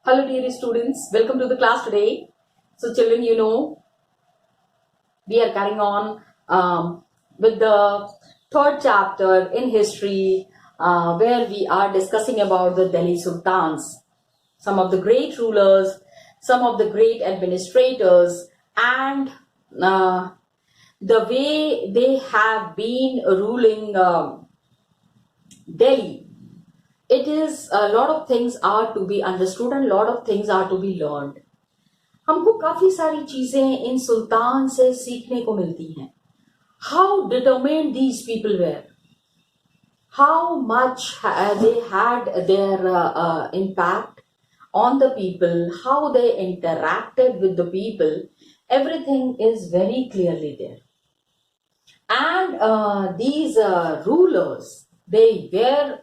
Hello dear students, welcome to the class today. So children, we are carrying on with the third chapter in history where we are discussing about the Delhi Sultans, some of the great rulers, some of the great administrators, and uh, the way they have been ruling Delhi. It is a lot of things are to be understood and a lot of things are to be learned. हमको काफी सारी चीजें इन सुल्तान से सीखने को मिलती हैं. How determined these people were, how much they had their impact on the people, how they interacted with the people, everything is very clearly there. And these rulers, they were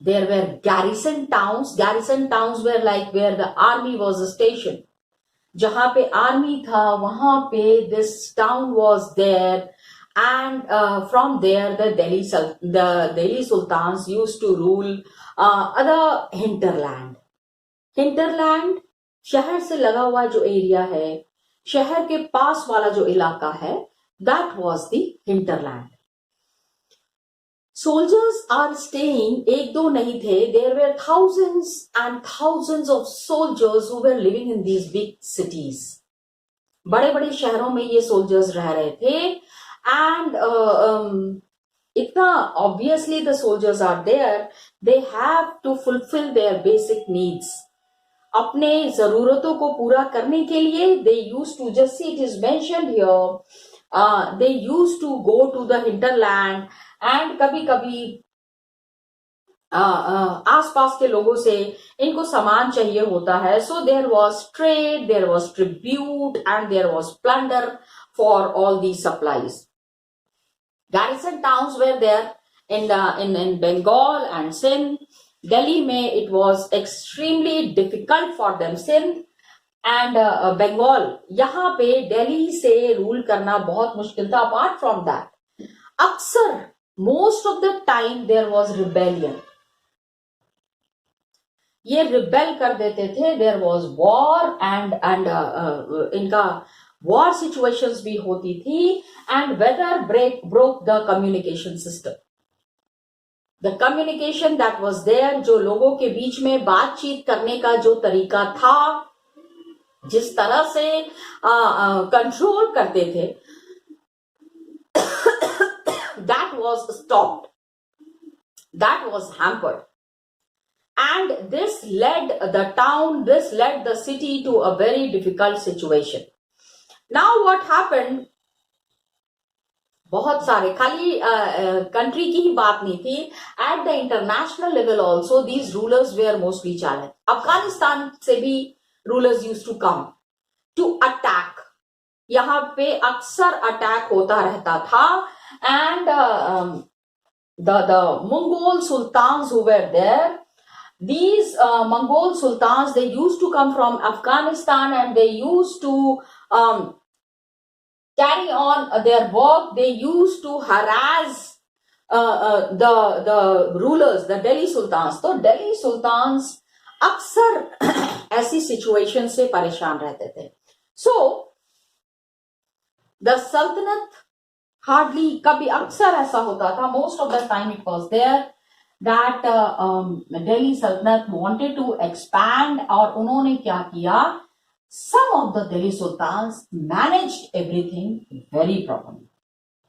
there were garrison towns. Garrison towns were like where the army was stationed. जहां पे army था वहां पे this town was there, and from there the Delhi Sultans used to rule other hinterland. Hinterland शहर से लगा हुआ जो एरिया है, शहर के पास वाला जो इलाका है, that was the hinterland. Soldiers are staying, एक दो नहीं थे, there were thousands and thousands of soldiers who were living in these big cities. बड़े बड़े शहरों में ये soldiers रह रहे थे, and इतना obviously the soldiers are there, they have to fulfill their basic needs. अपने जरूरतों को पूरा करने के लिए they used to, just see it is mentioned here, they used to go to the hinterland, and कभी कभी आसपास के लोगों से इनको सामान चाहिए होता है. So there was trade, there was tribute and there was plunder for all the supplies. garrison towns were there in Bengal and Sindh. Delhi में it was extremely difficult for them. Sindh and Bengal, यहाँ पे दिल्ली से rule करना बहुत मुश्किल था. apart from that, अक्सर most of the time there was rebellion. ये रिबेल कर देते थे. there was war and इनका war situations भी होती थी, and weather broke the communication system. The communication that was there, जो लोगों के बीच में बातचीत करने का जो तरीका था, जिस तरह से कंट्रोल करते थे, that was stopped, that was hampered, and this led the city to a very difficult situation. Now what happened, बहुत सारे, खाली कंट्री की ही बात नहीं थी, at the international level also these rulers were mostly challenged. Afghanistan से भी rulers used to come to attack. यहाँ पे अक्सर अटैक होता रहता था, and the Mongol sultans who were there, these Mongol sultans, they used to come from Afghanistan, and they used to carry on their work. They used to harass the rulers, the Delhi sultans. तो Delhi sultans अक्सर ऐसी situation से परेशान रहते थे. So the sultanate hardly, कभी अक्सर ऐसा होता था, most of the time it was there that Delhi Sultanate wanted to expand, और उन्होंने क्या किया, some of the Delhi Sultans managed everything very properly.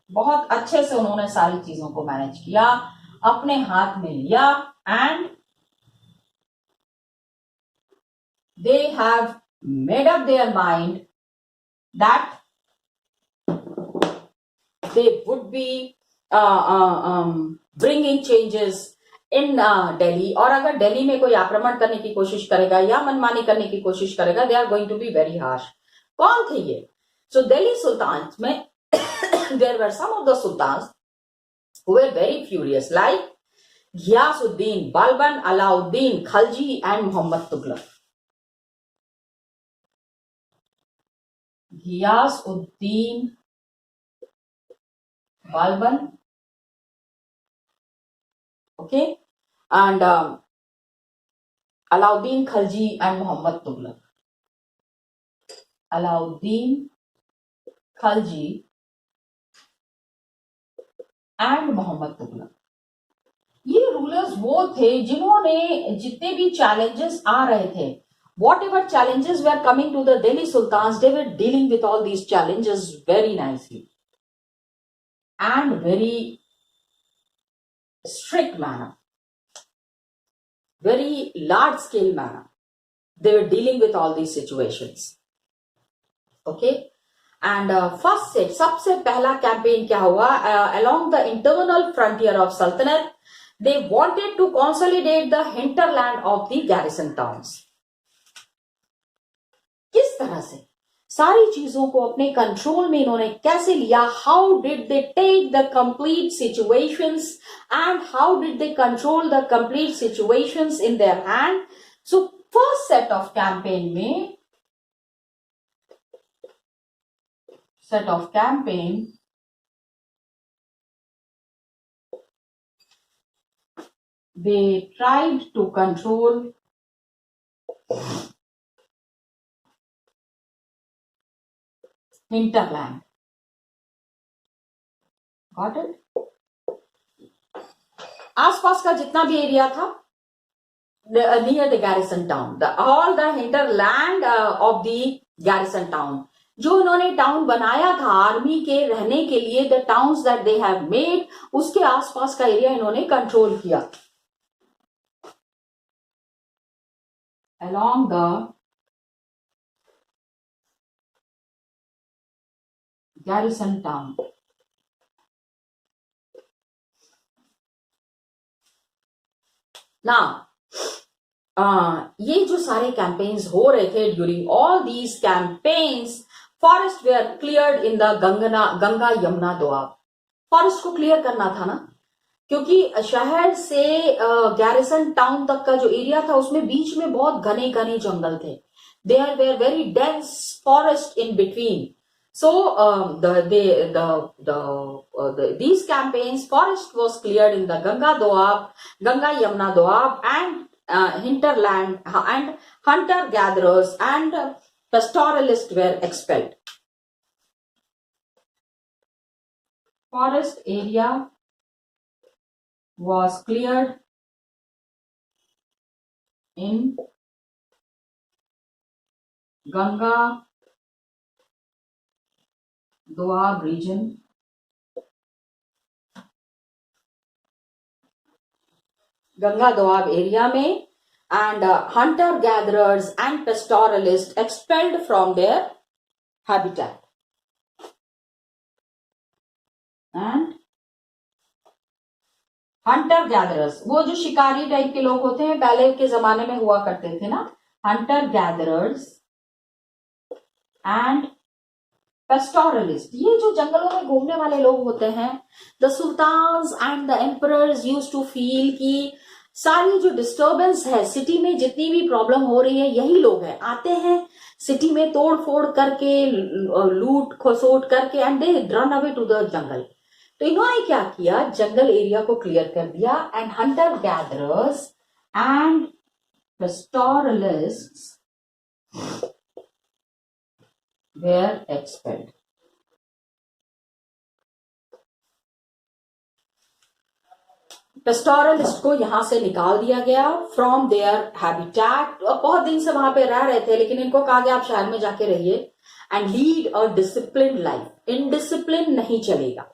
बहुत अच्छे से उन्होंने सारी चीजों को मैनेज किया, अपने हाथ में लिया, and they have made up their mind that they would be bringing changes in Delhi. और अगर दिल्ली में कोई आक्रमण करने की कोशिश करेगा या मनमानी करने की कोशिश करेगा, they are going to be very harsh. कौन थे ये? So Delhi Sultans में there were some of the sultans who were very furious, like Ghiyasuddin, Balban, Alauddin Khalji, and Muhammad Tughlaq. Ghiyasuddin, Balban, okay, and Alauddin Khilji and Mohammad Tughlaq. Alauddin Khilji and Mohammad Tughlaq. ये rulers वो थे जिन्होंने जितने भी चैलेंजेस आ रहे थे, whatever challenges were coming to the Delhi Sultans, they were dealing with all these challenges very nicely and very strict manner, very large scale manner. They were dealing with all these situations. Okay. And first set, सबसे पहला campaign क्या हुआ? Along the internal frontier of Sultanate, they wanted to consolidate the hinterland of the garrison towns. किस तरह से सारी चीजों को अपने कंट्रोल में इन्होंने कैसे लिया? How did they take the complete situations and how did they control the complete situations in their hand? So first set of campaign में they tried to control hinterland. Got it? आसपास का जितना भी area था near the garrison town, all the hinterland of the garrison town, जो इन्होंने town बनाया था आर्मी के रहने के लिए, the towns that they have made, उसके आसपास का एरिया इन्होंने कंट्रोल किया. along the garrison town. Now, ये जो सारे कैंपेन्स हो रहे थे, during all these campaigns forest were cleared in the Ganga Yamuna Doab. Forest को क्लियर करना था ना, क्योंकि शहर से गैरिसन टाउन तक का जो एरिया था उसमें बीच में बहुत घने घने जंगल थे. There were very dense forest in between. So these campaigns, forest was cleared in the Ganga Yamuna Doab, and hinterland, and hunter gatherers and pastoralists were expelled. Forest area was cleared in Ganga Doab region. Ganga Doab area में, and hunter gatherers and pastoralists expelled from their habitat. And hunter gatherers, वो जो शिकारी type के लोग होते हैं, पहले के जमाने में हुआ करते थे ना, hunter gatherers and pastoralists, ये जो जंगलों में घूमने वाले लोग होते हैं. The sultans and the emperors used to feel कि सारी जो डिस्टर्बेंस है सिटी में, जितनी भी प्रॉब्लम हो रही है, यही लोग हैं, आते हैं सिटी में तोड़ फोड़ करके, लूट खसोट करके, and they run away to the jungle. तो इन्होंने क्या किया, जंगल एरिया को क्लियर कर दिया, and Hunter gatherers and pastoralists were expelled. Pastoralist को यहां से निकाल दिया गया फ्रॉम देयर हैबिटेट. बहुत दिन से वहां पे रह रहे थे, लेकिन इनको कहा गया आप शहर में जाके रहिए and lead a discipline life. Indiscipline नहीं चलेगा.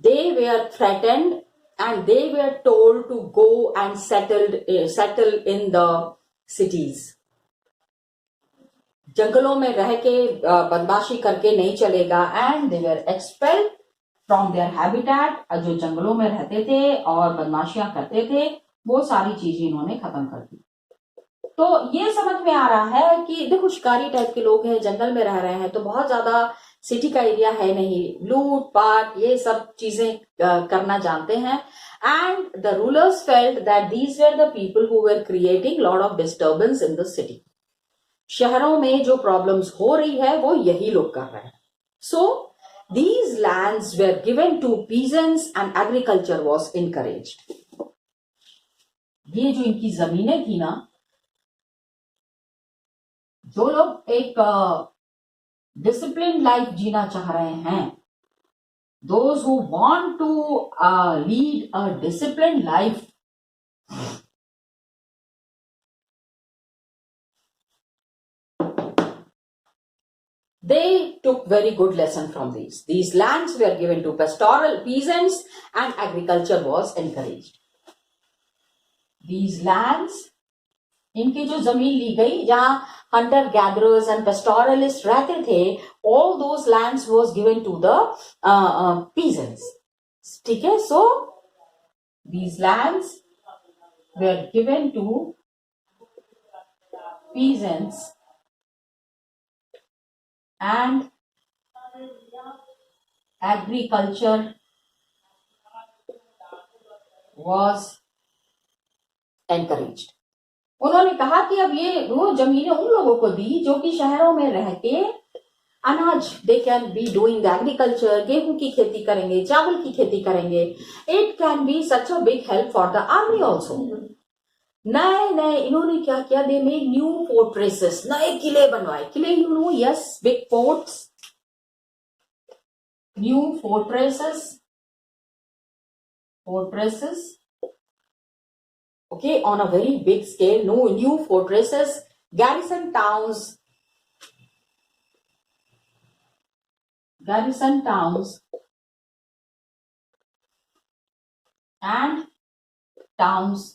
They were threatened and they were told to go and settle in the cities. जंगलों में रह के बदमाशी करके नहीं चलेगा. And they were expelled from their habitat. जो जंगलों में रहते थे और बदमाशियां करते थे, वो सारी चीजें इन्होंने खत्म कर दी. तो ये समझ में आ रहा है कि देखो, शिकारी टाइप के लोग हैं, जंगल में रह रहे हैं, तो बहुत ज्यादा सिटी का एरिया है नहीं, लूट पाट ये सब चीजें करना जानते हैं. And the rulers felt that these were the people who were creating lot of disturbance in the city. शहरों में जो प्रॉब्लम्स हो रही है वो यही लोग कर रहे हैं. सो these lands were given to peasants and agriculture was encouraged. ये जो इनकी जमीनें थी ना, जो लोग एक डिसिप्लिन लाइफ जीना चाह रहे हैं, those who want to lead a disciplined life, they took very good lesson from these. These lands were given to pastoral peasants and agriculture was encouraged. These lands, इनकी जो जमीन ली गई जहां हंटर गैदरर्स एंड पेस्टोरलिस्ट रहते थे, all those lands was given to the peasants. ठीक है, so these lands were given to peasants and agriculture was encouraged. उन्होंने कहा कि अब ये वो जमीनें उन लोगों को दी जो कि शहरों में रह के अनाज, they can be doing agriculture, गेहूं की खेती करेंगे, चावल की खेती करेंगे. It can be such a big help for the army also. नए नए इन्होंने क्या किया, दे मेड न्यू फोर्ट्रेसेस, नए किले बनवाए. किले, you know, yes, big forts, new fortresses, okay, on a very big scale, no new fortresses, garrison towns and towns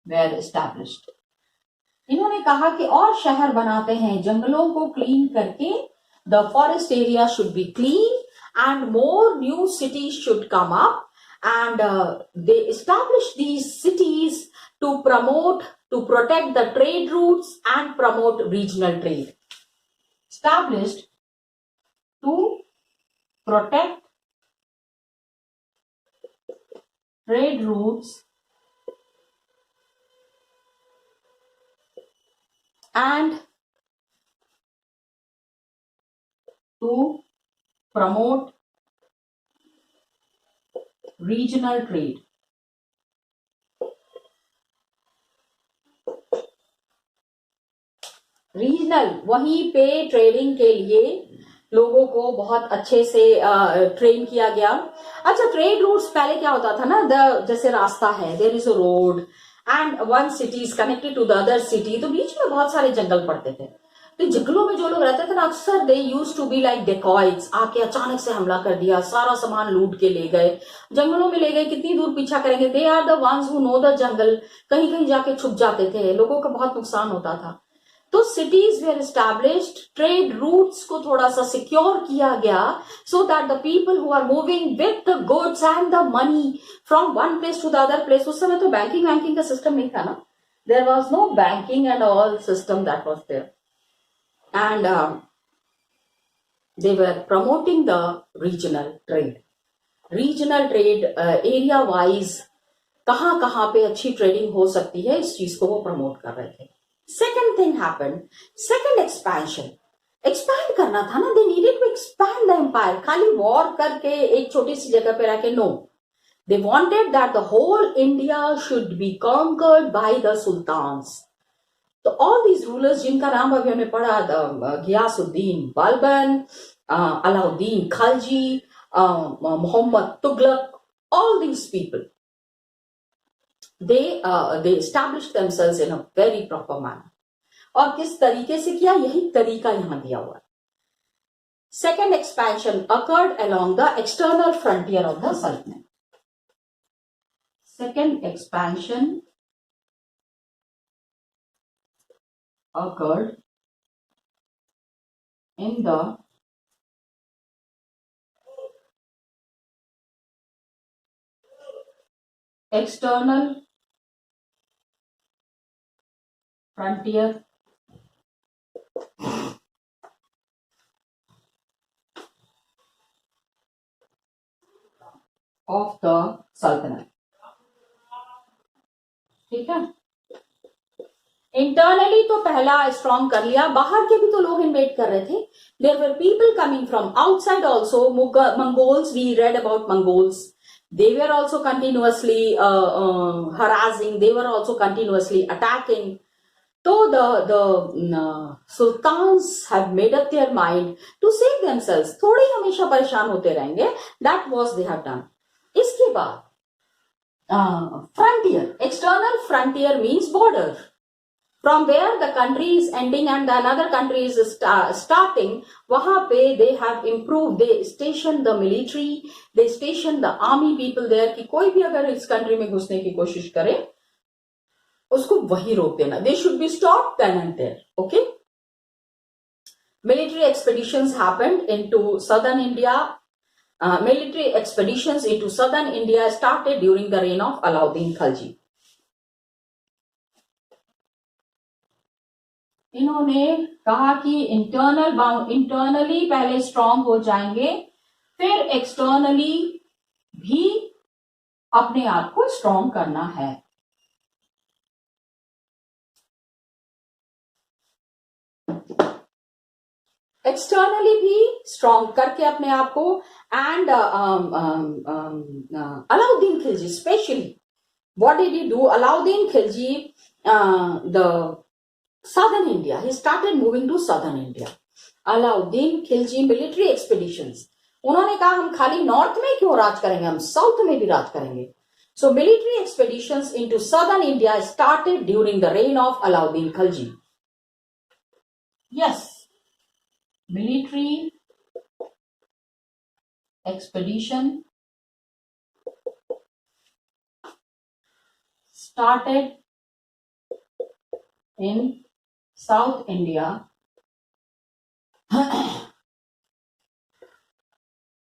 were established. इन्होंने कहा कि और शहर बनाते हैं, जंगलों को क्लीन करके, the forest area should be clean and more new cities should come up. And they established these cities to protect the trade routes and promote regional trade. Established to protect trade routes and to promote regional trade. Regional, वहीं पे trading के लिए लोगों को बहुत अच्छे से train किया गया. अच्छा, ट्रेड रूट्स पहले क्या होता था ना, जैसे रास्ता है, there is a road and one city is connected to the other city, तो बीच में बहुत सारे जंगल पड़ते थे. तो जंगलों में जो लोग रहते थे ना, अक्सर they used to be like dacoits, आके अचानक से हमला कर दिया, सारा सामान लूट के ले गए, जंगलों में ले गए, कितनी दूर पीछा करेंगे. They are the ones who know the jungle, कहीं कहीं जाके छुप जाते थे, लोगों का बहुत नुकसान होता था. तो cities were established, trade routes को थोड़ा सा सिक्योर किया गया, so that the people who are moving with the goods and the money from one place to the other place. उस समय तो बैंकिंग का सिस्टम नहीं था ना, there was no banking and all system that was there. And they were promoting the regional trade. Regional trade area wise कहाँ पे अच्छी ट्रेडिंग हो सकती है, इस चीज को वो प्रमोट कर रहे थे. Second thing happened, second expansion. Expand करना था ना, they needed to expand the empire. खाली वॉर करके एक छोटी सी जगह पे रह के, no. They wanted that the whole India should be conquered by the sultans. तो ऑल दीज रूलर्स जिनका नाम अभी हमने पढ़ा, Ghiyasuddin Balban, Alauddin Khalji, Mohammad Tughlaq, all these people, they established themselves in a very proper manner. और किस तरीके से किया, यही तरीका यहां दिया हुआ है. Second expansion occurred along the external frontier of the Sultanate. Second expansion occurred in the external frontier of the Sultanate. ठीक है, इंटरनली तो पहला स्ट्रॉन्ग कर लिया, बाहर के भी तो लोग इन्वेट कर रहे थे. There were people coming from outside also. Mongols, we read about Mongols, they were also continuously harassing, they were also continuously attacking. तो the sultans have made up their mind to save themselves. थोड़े ही हमेशा परेशान होते रहेंगे. That was they have done. इसके बाद frontier, external frontier means border. From where the country is ending and another country is starting, वहां पे they have improved. They station the military, they station the army people there कि कोई भी अगर इस country में घुसने की कोशिश करे उसको वही रोक देना. They should be stopped then and there. Okay. Military expeditions happened into southern India. Military expeditions into southern India started during the reign of Alauddin Khilji. इन्होंने कहा कि इंटरनली पहले स्ट्रांग हो जाएंगे, फिर एक्सटर्नली भी अपने आप को स्ट्रांग करना है. एक्सटर्नली भी स्ट्रांग करके अपने आप को. And Alauddin Khilji specially, what did he do? Alauddin Khilji the Southern India, he started moving to Southern India. Alauddin Khilji military expeditions. उन्होंने कहा हम खाली नॉर्थ में क्यों राज करेंगे, हम साउथ में भी राज करेंगे. So military expeditions into Southern India started during the reign of Alauddin Khilji. Yes, military expedition started in South India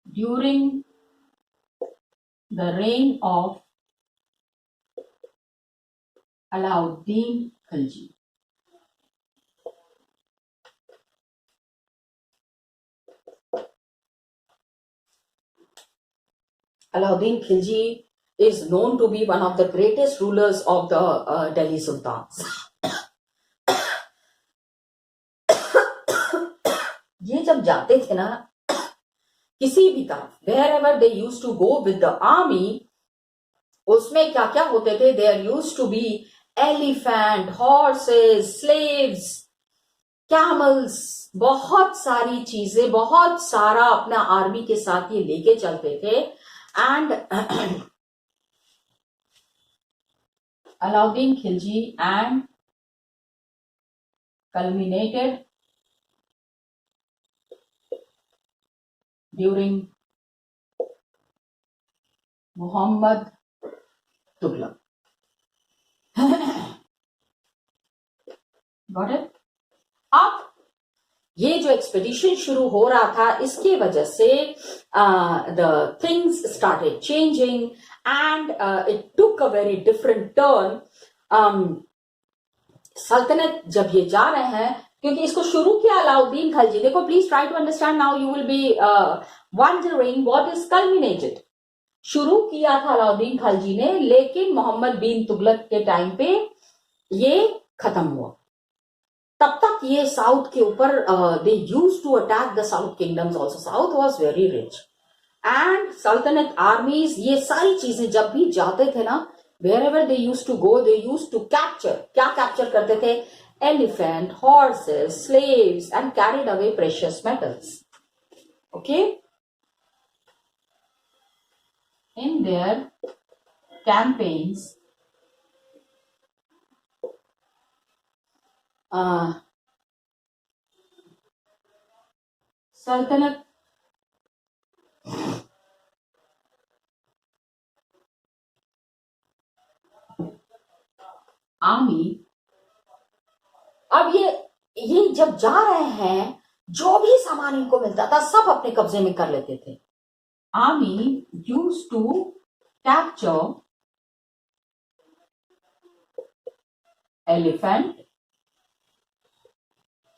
during the reign of Alauddin Khilji. Alauddin Khilji is known to be one of the greatest rulers of the Delhi Sultans. ये जब जाते थे ना किसी भी तरफ, wherever they used to go with the army, उसमें क्या क्या होते थे? There used to be elephant, horses, slaves, camels, बहुत सारी चीजें, बहुत सारा अपना आर्मी के साथ ये लेके चलते थे. And Alauddin Khilji and culminated during Muhammad Tughlaq. Got it? अब ये जो एक्सपेडिशन शुरू हो रहा था इसकी वजह से the things started changing and it took a very different turn. सल्तनत जब ये जा रहे हैं, क्योंकि इसको शुरू किया अलाउद्दीन खिलजी. देखो please try to understand, now you will be wondering what is culminated. शुरू किया था अलाउद्दीन खिलजी ने, लेकिन मोहम्मद बिन तुगलक के टाइम पे ये खत्म हुआ. तब तक ये साउथ के ऊपर they used to attack the south kingdoms also. South was very rich and sultanate armies, ये सारी चीजें जब भी जाते थे ना, wherever they used to go, they used to capture. क्या कैप्चर करते थे? Elephant, horses, slaves, and carried away precious metals. Okay? In their campaigns, सल्तनत आर्मी, अब ये जब जा रहे हैं, जो भी सामान इनको मिलता था सब अपने कब्जे में कर लेते थे. Army used to capture elephant,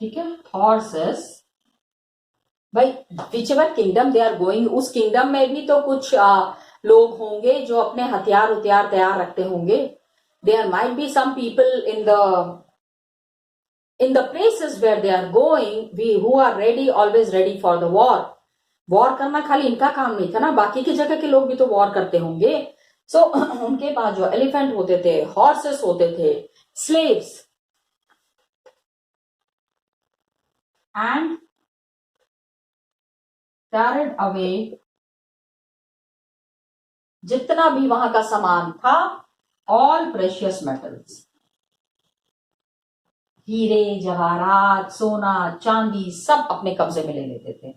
ठीक है, हॉर्सेस. भाई whichever kingdom they are going, उस किंगडम में भी तो कुछ लोग होंगे जो अपने हथियार तैयार रखते होंगे. There might be some people in the places where they are going, who are ready, always ready for the war. War करना खाली इनका काम नहीं था ना, बाकी की जगह के लोग भी तो वॉर करते होंगे. सो उनके पास जो एलिफेंट होते थे, हॉर्सेस होते थे, स्लेव्स, and carried away जितना भी वहां का सामान था, all precious metals, हीरे जवाहरात सोना चांदी सब अपने कब्जे में ले लेते थे।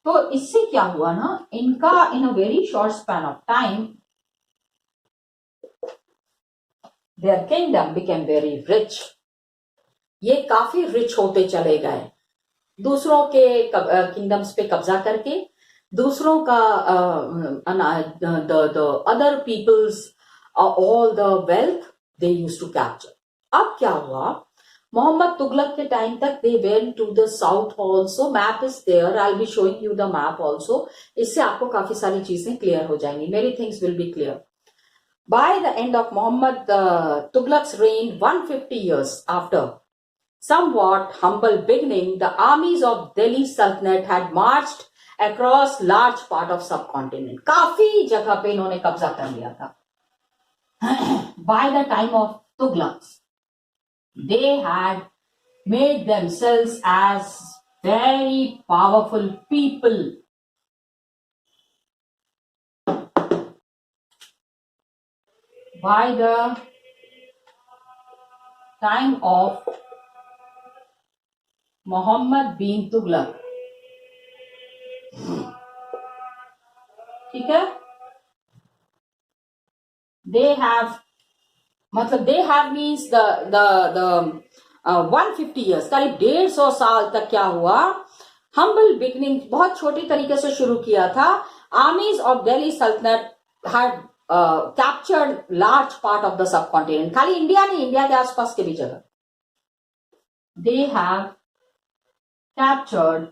तो इससे क्या हुआ ना, इनका in a very short span of time their kingdom became very rich. ये काफी रिच होते चले गए, दूसरों के किंगडम्स पे कब्जा करके, दूसरों का the other peoples all the wealth they used to capture. अब क्या हुआ, मोहम्मद तुगलक के टाइम तक they went to the south also, map is there, I will be showing you the map also, इससे आपको काफी सारी चीजें क्लियर हो जाएंगी, मेरी things will be clear. By the end of Mohammad Tughlaq's reign 150 years after somewhat humble beginning, the armies of Delhi Sultanate had marched across large part of subcontinent। काफी जगह पे इन्होंने कब्जा कर लिया था। By the time of Tughlaqs, they had made themselves as very powerful people। By the time of Muhammad bin Tughlaq, ठीक है, they have, मतलब they have means the 150 years, करीब 150 साल तक क्या हुआ, हम्बल बिगनिंग, बहुत छोटी तरीके से शुरू किया था। आर्मीज ऑफ दिल्ली सल्तनत had captured large part of the सब कॉन्टिनेंट, खाली इंडिया नहीं, इंडिया के आसपास के भी जगह। They have captured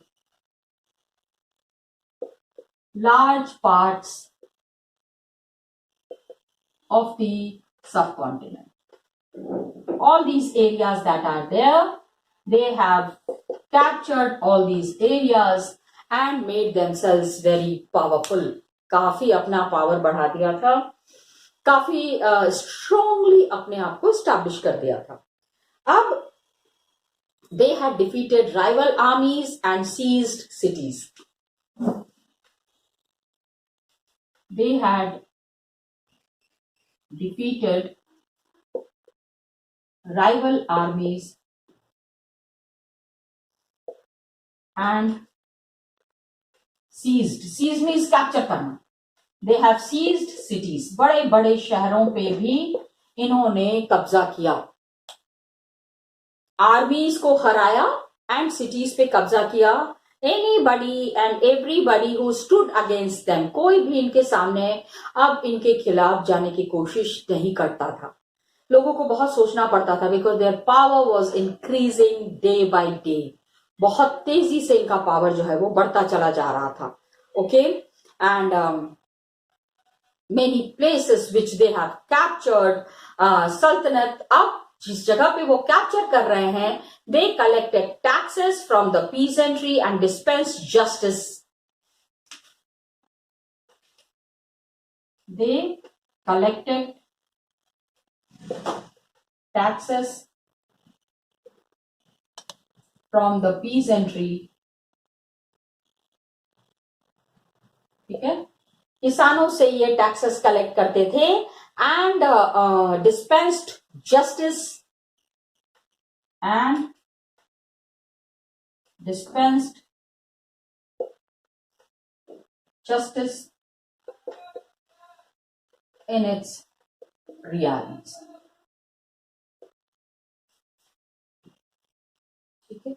large parts of the subcontinent, all these areas that are there, they have captured all these areas and made themselves very powerful। काफी अपना पावर बढ़ा दिया था, काफी स्ट्रांगली अपने आप को स्टैब्लिश कर दिया था। अब they had defeated rival armies and seized cities। They had defeated rival armies and seized means capture करना। They have seized cities, बड़े बड़े शहरों पे भी इन्होंने कब्जा किया, आर्मीज को हराया एंड सिटीज पे कब्जा किया। Anybody and everybody who stood against them, कोई भी इनके सामने अब इनके खिलाफ जाने की कोशिश नहीं करता था। लोगों को बहुत सोचना पड़ता था, because their power was increasing day by day, बहुत तेजी से इनका पावर जो है वो बढ़ता चला जा रहा था। Okay, and many places which they have captured सल्तनत, अब जिस जगह पे वो कैप्चर कर रहे हैं, they collected taxes from the peasantry and dispense justice. They collected taxes from the peasantry, ठीक है, किसानों से ये टैक्सेस कलेक्ट करते थे and dispensed justice and dispensed justice in its realms। ठीक है,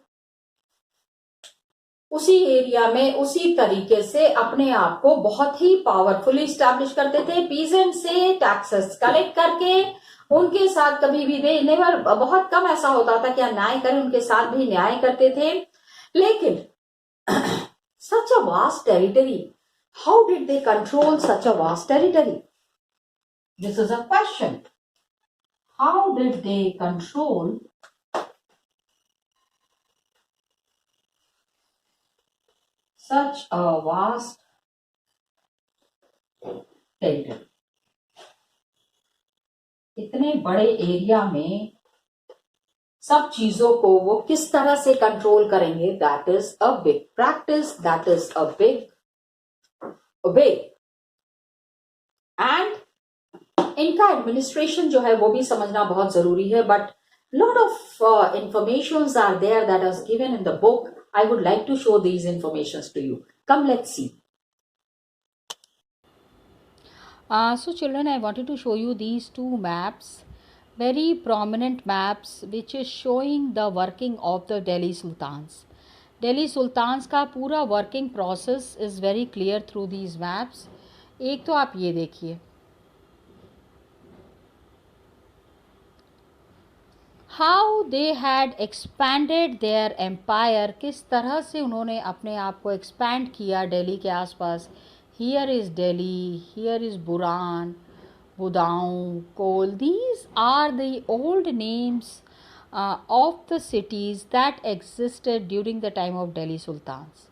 उसी एरिया में उसी तरीके से अपने आप को बहुत ही पावरफुली स्टैब्लिश करते थे, पीजेंट से टैक्सेस कलेक्ट करके उनके साथ कभी भी दे नेवर, बहुत कम ऐसा होता था कि न्याय करें, उनके साथ भी न्याय करते थे। लेकिन such a vast territory, how did they control such a vast territory? This is a question. How did they control such a vast territory? इतने बड़े एरिया में सब चीजों को वो किस तरह से कंट्रोल करेंगे, that is a big practice, that is a big and इनका एडमिनिस्ट्रेशन जो है वो भी समझना बहुत जरूरी है. But lot of informations are there that is given in the book. I would like to show these informations to you. Come, let's see. So children, I wanted to show you these two maps, very prominent maps, which is showing the working of the Delhi Sultans. Delhi Sultans का पूरा working process is very clear through these maps. एक तो आप ये देखिए, how they had expanded their empire, किस तरह से उन्होंने अपने आप को expand किया दिल्ली के आसपास. Here is Delhi, here is Buran, Budaun, Kol. These are the old names of the cities that existed during the time of Delhi Sultans.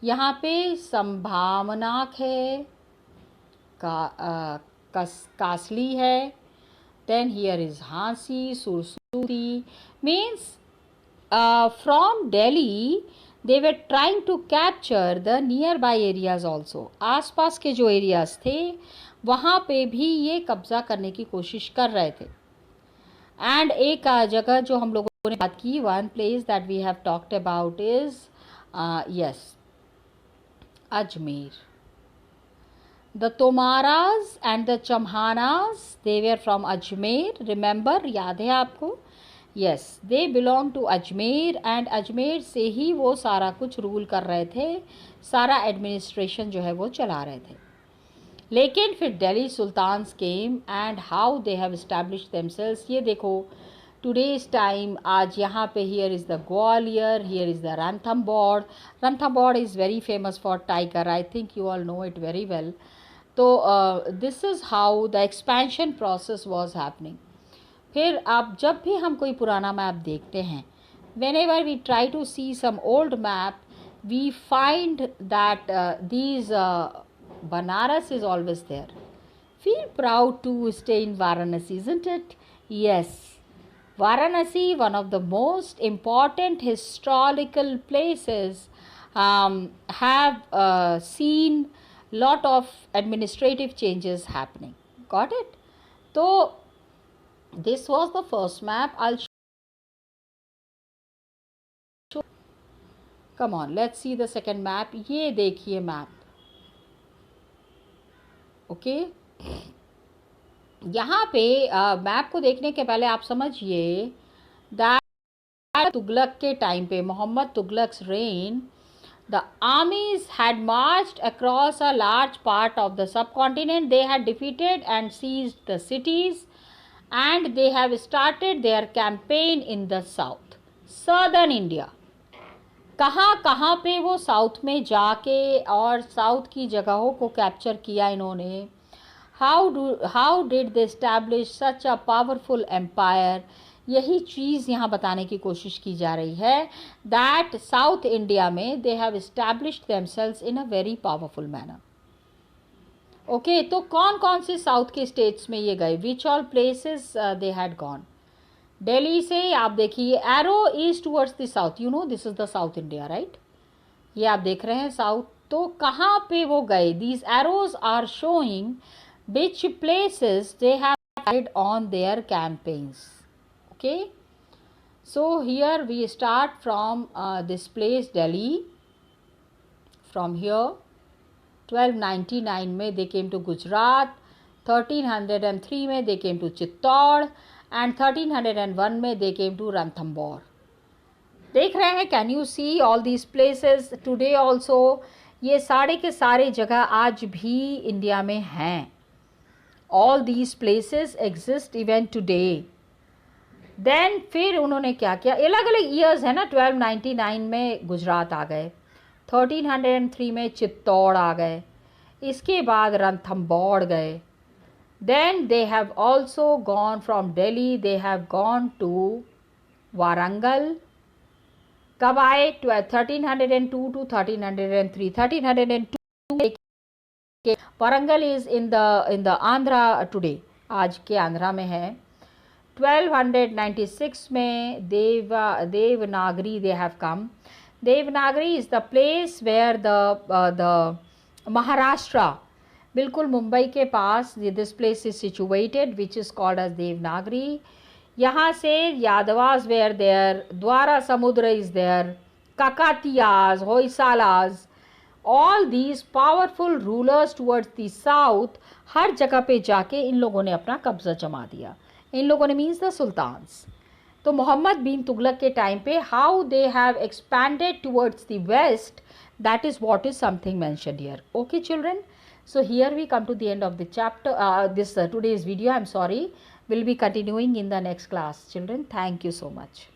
यहाँ पे संभावनाक है, कासली है, then here is Hansi, Sursuri. Means from Delhi they were trying to capture the nearby areas also. आसपास के जो areas थे वहाँ पे भी ये कब्जा करने की कोशिश कर रहे थे. एंड एक जगह जो हम लोगों ने बात की, one place that we have talked about is yes, Ajmer. The Tomaras and the Chamhanas, they were from Ajmer. Remember, याद है आपको? Yes, they belong to Ajmer and Ajmer से ही वो सारा कुछ रूल कर रहे थे, सारा एडमिनिस्ट्रेशन जो है वो चला रहे थे. लेकिन फिर Delhi sultans came and how they have established themselves. ये देखो टुडेज टाइम, आज यहाँ पे here is the Gwalior, here is the Ranthambore. Ranthambore is very famous for tiger, I think you all know it very well. तो this is how the expansion process was happening. फिर आप जब भी हम कोई पुराना मैप देखते हैं, whenever we try to see some old map, we find that these Banaras is always there. Feel proud to stay in Varanasi, isn't it? Yes. Varanasi, one of the most important historical places, have seen lot of administrative changes happening. Got it? So this was the first map. I'll show. Come on, let's see the second map. ये देखिए map. Okay यहाँ पे map को देखने के पहले आप समझिए दैट तुगलक के टाइम पे, Mohammad Tughlaq's reign, the armies had marched across a large part of the subcontinent. They had defeated and seized the cities and they have started their campaign in the south, southern India. कहाँ पे वो south में जाके और south की जगहों को capture किया इन्होंने. How did they establish such a powerful empire. यही चीज़ यहाँ बताने की कोशिश की जा रही है दैट साउथ इंडिया में दे have established themselves in a very powerful manner. Okay, तो कौन कौन से साउथ के स्टेट्स में ये गए, which all places they had gone. Delhi से आप देखिए, arrow is towards the south. You know this is the south India, right. ये आप देख रहे हैं साउथ. तो कहाँ पे वो गए, these arrows are showing which places they have carried on their campaigns. Okay, so here we start from this place Delhi. From here 1299 में they came to Gujarat, 1303 में they came to Chittor and 1301 में they came to Ranthambore. देख रहे हैं, can you see all these places today also. ये सारे के सारे जगह आज भी इंडिया में हैं. All these places exist even today. Then फिर उन्होंने क्या किया, अलग अलग ईयर्स है ना. 1299 में गुजरात आ गए, 1303 में चित्तौड़ आ गए, इसके बाद रणथंबोर गए. Then they have also gone from Delhi, they have gone to Warangal. कब आए, 1302 to 1303. 1302 Warangal is in the Andhra today, आज के आंध्रा में है. 1296 में Devanagari they have come. Devanagari is the place where the Maharashtra, बिल्कुल मुंबई के पास this place is situated, which is called as Devanagari. यहाँ से यादवास were there, द्वारा समुद्र is there, Kakatiyas, Hoysalas, all these powerful rulers towards the south, हर जगह पे जाके इन लोगों ने अपना कब्जा जमा दिया. इन लोगों ने मीन्स द सुल्तान्स. तो मोहम्मद बिन तुगलक के टाइम पे how they have expanded towards the west, that is what is something mentioned here. Okay children, so here we come to the end of the chapter, this today's video. I'm sorry, we'll be continuing in the next class children. Thank you so much.